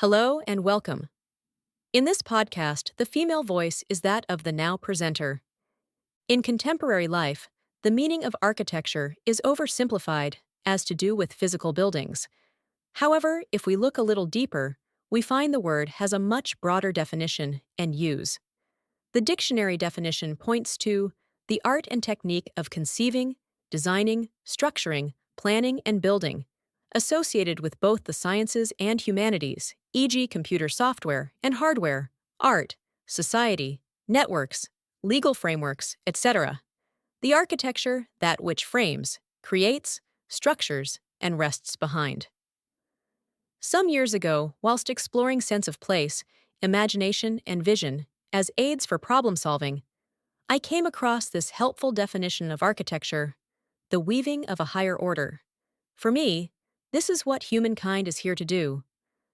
Hello and welcome. In this podcast, the female voice is that of the now presenter. In contemporary life, the meaning of architecture is oversimplified as to do with physical buildings. However, if we look a little deeper, we find the word has a much broader definition and use. The dictionary definition points to the art and technique of conceiving, designing, structuring, planning, and building, associated with both the sciences and humanities, e.g., computer software and hardware, art, society, networks, legal frameworks, etc. The architecture, that which frames, creates, structures, and rests behind. Some years ago, whilst exploring sense of place, imagination, and vision as aids for problem solving, I came across this helpful definition of architecture: the weaving of a higher order. For me, this is what humankind is here to do: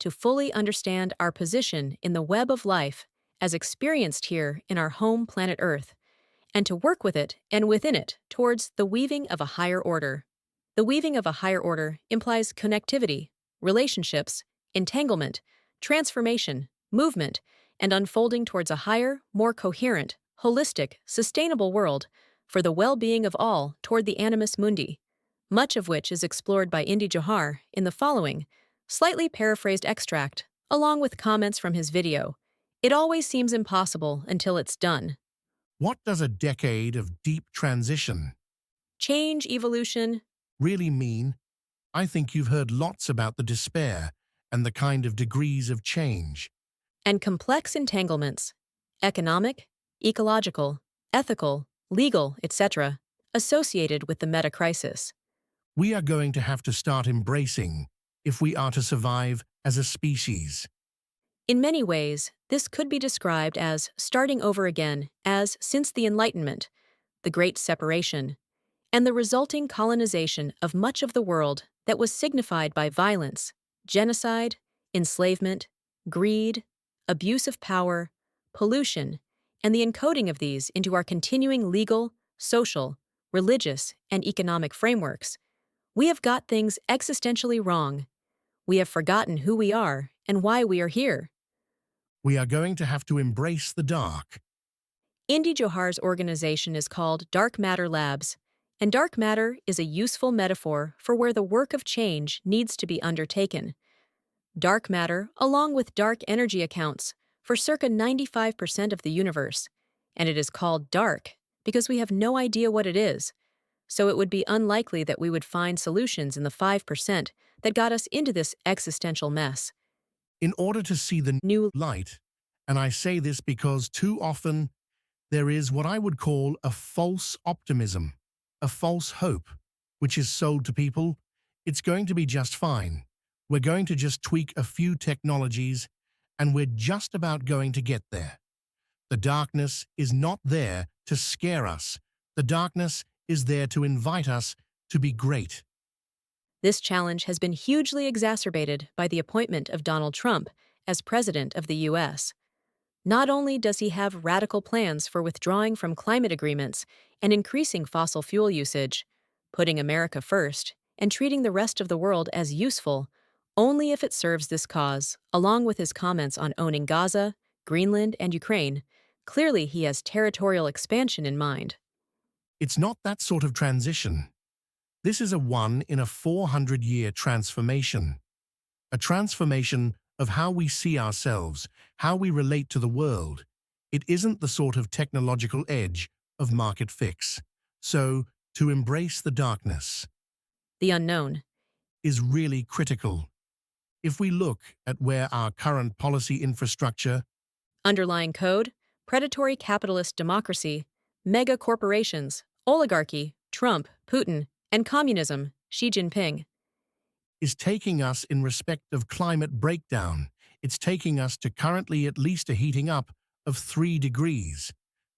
to fully understand our position in the web of life as experienced here in our home planet Earth, and to work with it and within it towards the weaving of a higher order. The weaving of a higher order implies connectivity, relationships, entanglement, transformation, movement, and unfolding towards a higher, more coherent, holistic, sustainable world for the well-being of all toward the animus mundi, much of which is explored by Indy Johar in the following, slightly paraphrased extract, along with comments from his video. It always seems impossible until it's done. What does a decade of deep transition Change, evolution, really mean? I think you've heard lots about the despair and the kind of degrees of change. and complex entanglements, economic, ecological, ethical, legal, etc., associated with the meta-crisis. We are going to have to start embracing if we are to survive as a species. In many ways, this could be described as starting over again, as since the Enlightenment, the Great Separation, and the resulting colonization of much of the world that was signified by violence, genocide, enslavement, greed, abuse of power, pollution, and the encoding of these into our continuing legal, social, religious, and economic frameworks. We have got things existentially wrong. We have forgotten who we are and why we are here. We are going to have to embrace the dark. Indy Johar's organization is called Dark Matter Labs, and dark matter is a useful metaphor for where the work of change needs to be undertaken. Dark matter, along with dark energy, accounts for circa 95% of the universe, and it is called dark because we have no idea what it is, so it would be unlikely that we would find solutions in the 5% that got us into this existential mess. In order to see the New light, and I say this because too often there is what I would call a false optimism, a false hope, which is sold to people. It's going to be just fine. We're going to just tweak a few technologies, and we're just about going to get there. The darkness is not there to scare us. The darkness is there to invite us to be great. This challenge has been hugely exacerbated by the appointment of Donald Trump as President of the U.S. Not only does he have radical plans for withdrawing from climate agreements and increasing fossil fuel usage, putting America first, and treating the rest of the world as useful only if it serves this cause, along with his comments on owning Gaza, Greenland, and Ukraine, clearly he has territorial expansion in mind. It's not that sort of transition. This is a 1 in a 400-year transformation. A transformation of how we see ourselves, how we relate to the world. It isn't the sort of technological edge of market fix. So, to embrace the darkness The unknown. is really critical. If we look at where our current policy infrastructure, Underlying code, predatory capitalist democracy, mega corporations, oligarchy, Trump, Putin, and communism, Xi Jinping. is taking us in respect of climate breakdown, it's taking us to currently at least a heating up of 3 degrees.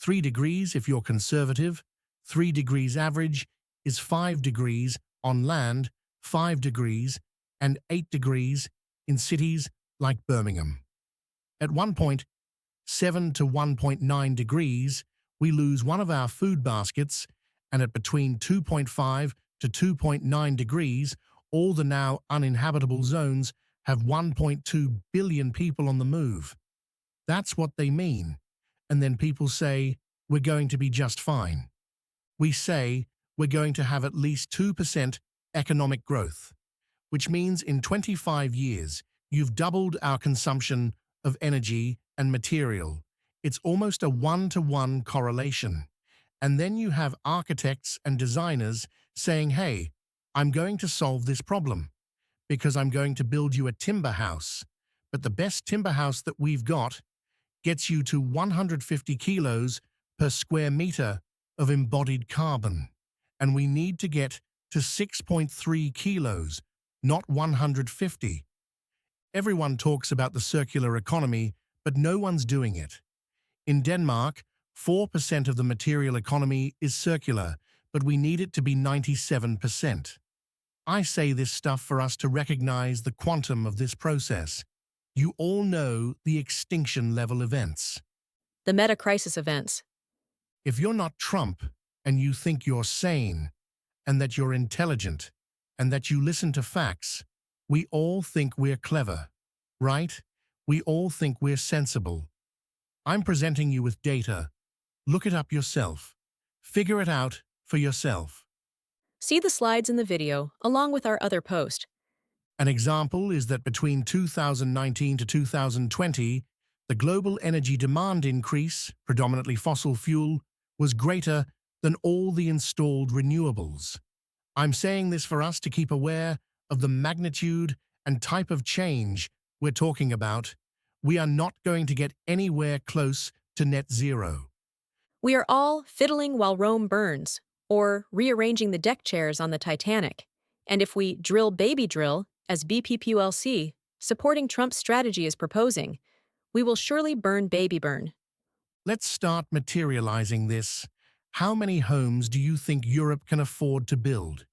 3 degrees if you're conservative, 3 degrees average is 5 degrees on land, 5 degrees, and 8 degrees in cities like Birmingham. At one point, 7 to 1.9 degrees, we lose one of our food baskets, and at between 2.5 to 2.9 degrees, all the now uninhabitable zones have 1.2 billion people on the move. That's what they mean. And then people say, we're going to be just fine. We say we're going to have at least 2% economic growth, which means in 25 years, you've doubled our consumption of energy and material. It's almost a one-to-one correlation. And then you have architects and designers saying, hey, I'm going to solve this problem because I'm going to build you a timber house. But the best timber house that we've got gets you to 150 kilos per square meter of embodied carbon. And we need to get to 6.3 kilos, not 150. Everyone talks about the circular economy, but no one's doing it. In Denmark, 4% of the material economy is circular, but we need it to be 97%. I say this stuff for us to recognize the quantum of this process. You all know the extinction level events. The meta-crisis events. If you're not Trump and you think you're sane and that you're intelligent and that you listen to facts, we all think we're clever, right? We all think we're sensible. I'm presenting you with data. Look it up yourself. Figure it out for yourself. See the slides in the video, along with our other post. An example is that between 2019 to 2020, the global energy demand increase, predominantly fossil fuel, was greater than all the installed renewables. I'm saying this for us to keep aware of the magnitude and type of change we're talking about. We are not going to get anywhere close to net zero. We are all fiddling while Rome burns, or rearranging the deck chairs on the Titanic. And if we drill baby drill, as BPPULC, supporting Trump's strategy is proposing, we will surely burn baby burn. Let's start materializing this. How many homes do you think Europe can afford to build?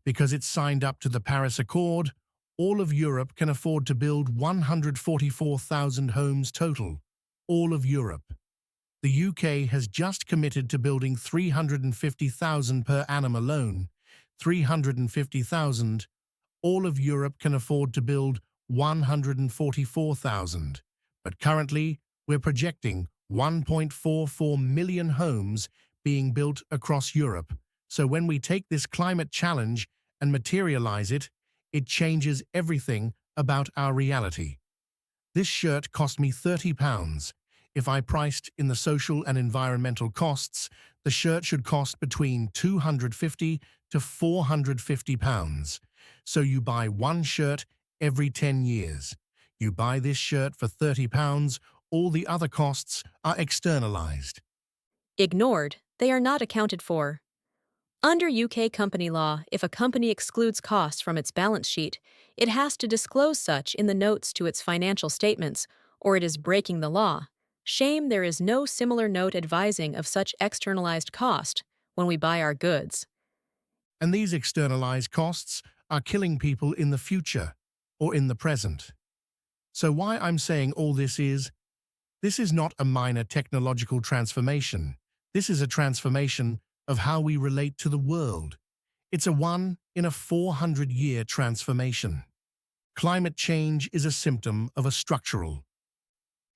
Because it's signed up to the Paris Accord, all of Europe can afford to build 144,000 homes total. All of Europe. The UK has just committed to building 350,000 per annum alone. 350,000. All of Europe can afford to build 144,000. But currently, we're projecting 1.44 million homes being built across Europe. So when we take this climate challenge and materialize it, it changes everything about our reality. This shirt cost me £30. If I priced in the social and environmental costs, the shirt should cost between £250 to £450. So you buy one shirt every 10 years. You buy this shirt for £30, all the other costs are externalized. Ignored, they are not accounted for. Under UK company law, if a company excludes costs from its balance sheet, it has to disclose such in the notes to its financial statements, or it is breaking the law. Shame there is no similar note advising of such externalized cost when we buy our goods. And these externalized costs are killing people in the future or in the present. So why I'm saying all this is not a minor technological transformation. This is a transformation of how we relate to the world. It's a 1 in a 400-year transformation. Climate change is a symptom of a structural,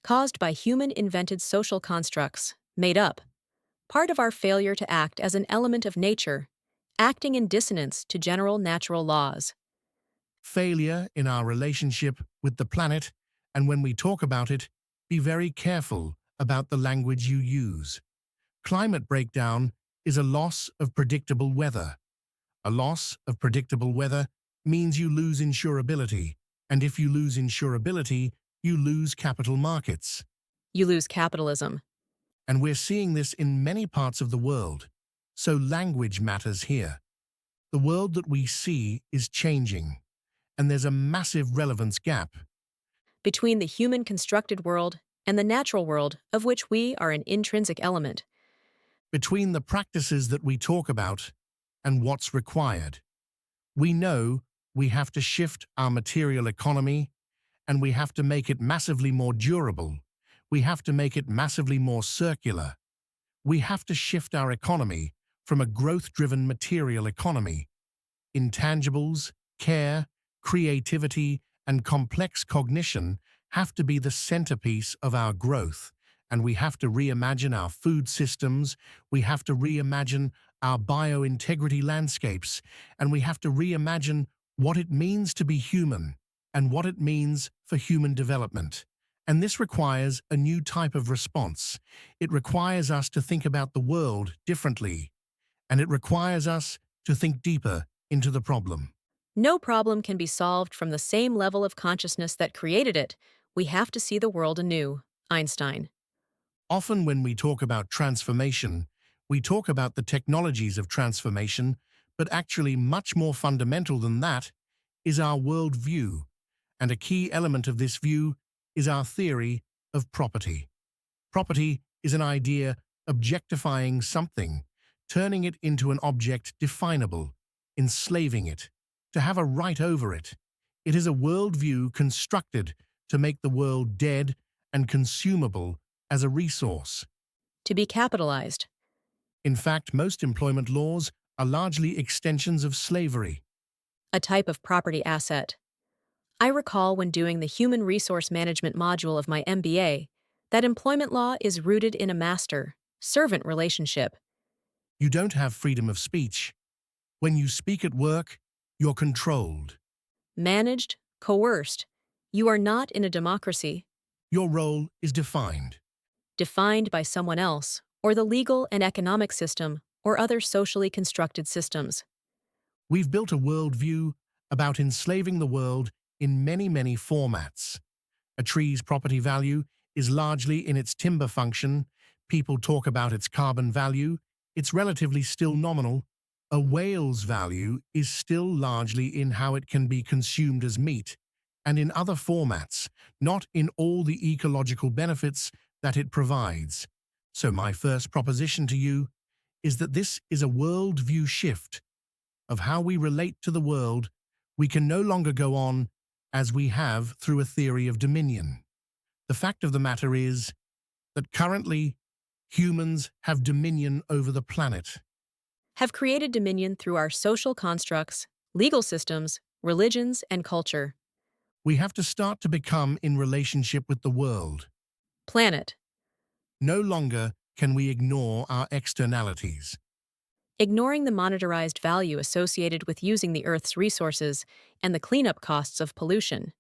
Caused by human-invented social constructs, made up. Part of our failure to act as an element of nature, acting in dissonance to general natural laws. failure in our relationship with the planet, and when we talk about it, be very careful about the language you use. Climate breakdown is a loss of predictable weather. A loss of predictable weather means you lose insurability, and if you lose insurability, you lose capital markets. You lose capitalism. And we're seeing this in many parts of the world. So language matters here. The world that we see is changing, and there's a massive relevance gap. Between the human-constructed world and the natural world of which we are an intrinsic element. Between the practices that we talk about and what's required. We know we have to shift our material economy, and we have to make it massively more durable. We have to make it massively more circular. We have to shift our economy from a growth-driven material economy. Intangibles, care, creativity, and complex cognition have to be the centerpiece of our growth. And we have to reimagine our food systems, we have to reimagine our biointegrity landscapes, and we have to reimagine what it means to be human and what it means for human development. And this requires a new type of response. It requires us to think about the world differently, and it requires us to think deeper into the problem. No problem can be solved from the same level of consciousness that created it. We have to see the world anew. Einstein. Often when we talk about transformation, we talk about the technologies of transformation, but actually much more fundamental than that is our worldview, and a key element of this view is our theory of property. Property is an idea objectifying something, turning it into an object definable, enslaving it, to have a right over it. It is a worldview constructed to make the world dead and consumable as a resource. To be capitalized. In fact, most employment laws are largely extensions of slavery. A type of property asset. I recall when doing the Human Resource Management module of my MBA that employment law is rooted in a master-servant relationship. You don't have freedom of speech. When you speak at work, you're controlled. Managed, coerced. You are not in a democracy, Your role is defined. defined by someone else, or the legal and economic system, or other socially constructed systems. We've built a worldview about enslaving the world in many, many formats. A tree's property value is largely in its timber function. People talk about its carbon value. It's relatively still nominal. A whale's value is still largely in how it can be consumed as meat, and in other formats, not in all the ecological benefits that it provides. So my first proposition to you is that this is a worldview shift of how we relate to the world. We can no longer go on as we have through a theory of dominion. The fact of the matter is that currently humans have dominion over the planet. Have created dominion through our social constructs, legal systems, religions, and culture. We have to start to become in relationship with the world. Planet. No longer can we ignore our externalities. Ignoring the monetarized value associated with using the Earth's resources and the cleanup costs of pollution.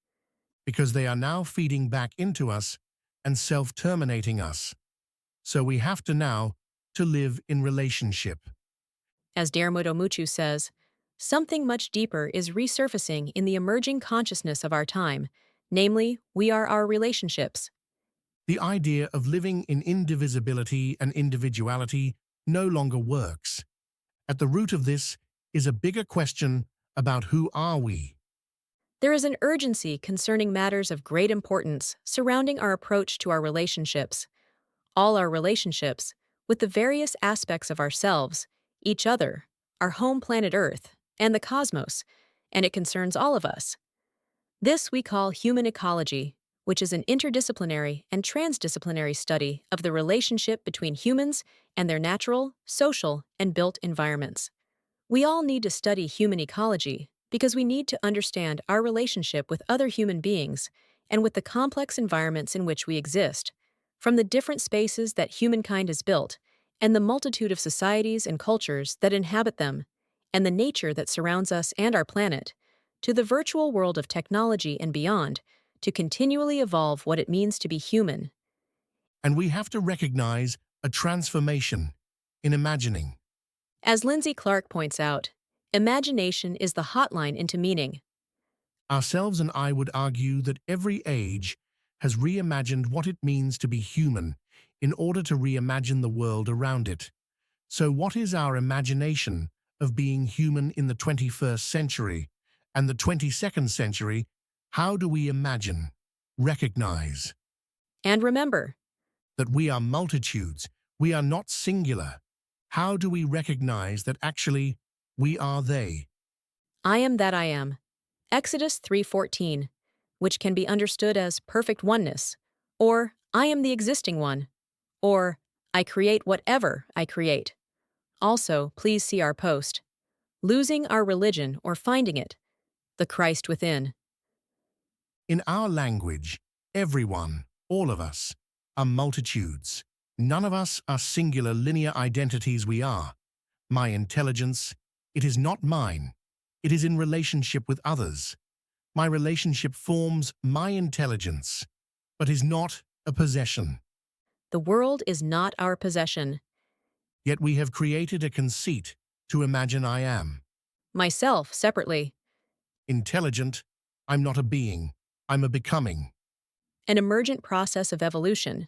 Because they are now feeding back into us and self-terminating us. So we have to now to live in relationship. As Dermot Muchu says, something much deeper is resurfacing in the emerging consciousness of our time, namely, we are our relationships. The idea of living in indivisibility and individuality no longer works. At the root of this is a bigger question about who are we. There is an urgency concerning matters of great importance surrounding our approach to our relationships. All our relationships, with the various aspects of ourselves, each other, our home planet Earth, and the cosmos, and it concerns all of us. This we call human ecology, which is an interdisciplinary and transdisciplinary study of the relationship between humans and their natural, social, and built environments. We all need to study human ecology because we need to understand our relationship with other human beings and with the complex environments in which we exist, from the different spaces that humankind has built, and the multitude of societies and cultures that inhabit them, and the nature that surrounds us and our planet, to the virtual world of technology and beyond, to continually evolve what it means to be human. And we have to recognize a transformation in imagining. As Lindsay Clark points out, imagination is the hotline into meaning. Ourselves and I would argue that every age has reimagined what it means to be human in order to reimagine the world around it. So what is our imagination of being human in the 21st century and the 22nd century? How do we imagine, recognize And remember, that we are multitudes, we are not singular? How do we recognize that actually we are they? I am that I am. Exodus 3:14, which can be understood as perfect oneness, or I am the existing one, or I create whatever I create. Also, please see our post, Losing Our Religion or Finding It, The Christ Within. In our language, everyone, all of us, are multitudes. None of us are singular linear identities we are. My intelligence, it is not mine. It is in relationship with others. My relationship forms my intelligence, but is not a possession. The world is not our possession. Yet we have created a conceit to imagine I am. Myself, separately, Intelligent, I'm not a being, I'm a becoming. an emergent process of evolution.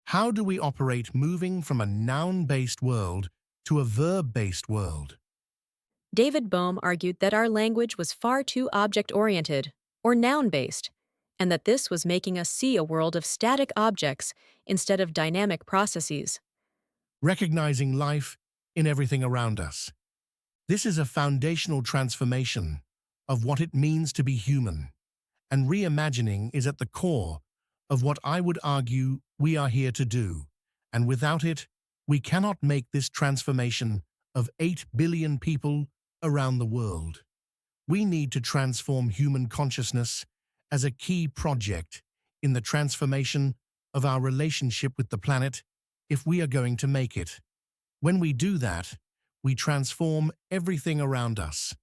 How do we operate moving from a noun-based world to a verb-based world? David Bohm argued that our language was far too object-oriented, or noun-based, and that this was making us see a world of static objects instead of dynamic processes. Recognizing life in everything around us. This is a foundational transformation of what it means to be human, and reimagining is at the core of what I would argue we are here to do, and without it, we cannot make this transformation of 8 billion people around the world. We need to transform human consciousness as a key project in the transformation of our relationship with the planet if we are going to make it. When we do that, we transform everything around us: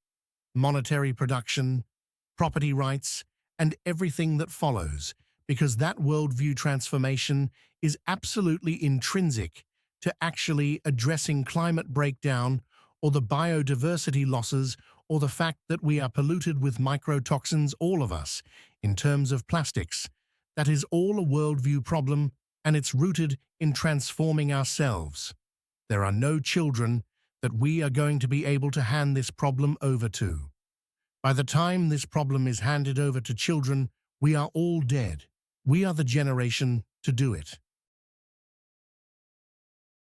monetary production, property rights, and everything that follows, because that worldview transformation is absolutely intrinsic to actually addressing climate breakdown or the biodiversity losses or the fact that we are polluted with microtoxins, all of us, in terms of plastics. That is all a worldview problem, and it's rooted in transforming ourselves. There are no children that we are going to be able to hand this problem over to. By the time this problem is handed over to children, we are all dead. We are the generation to do it.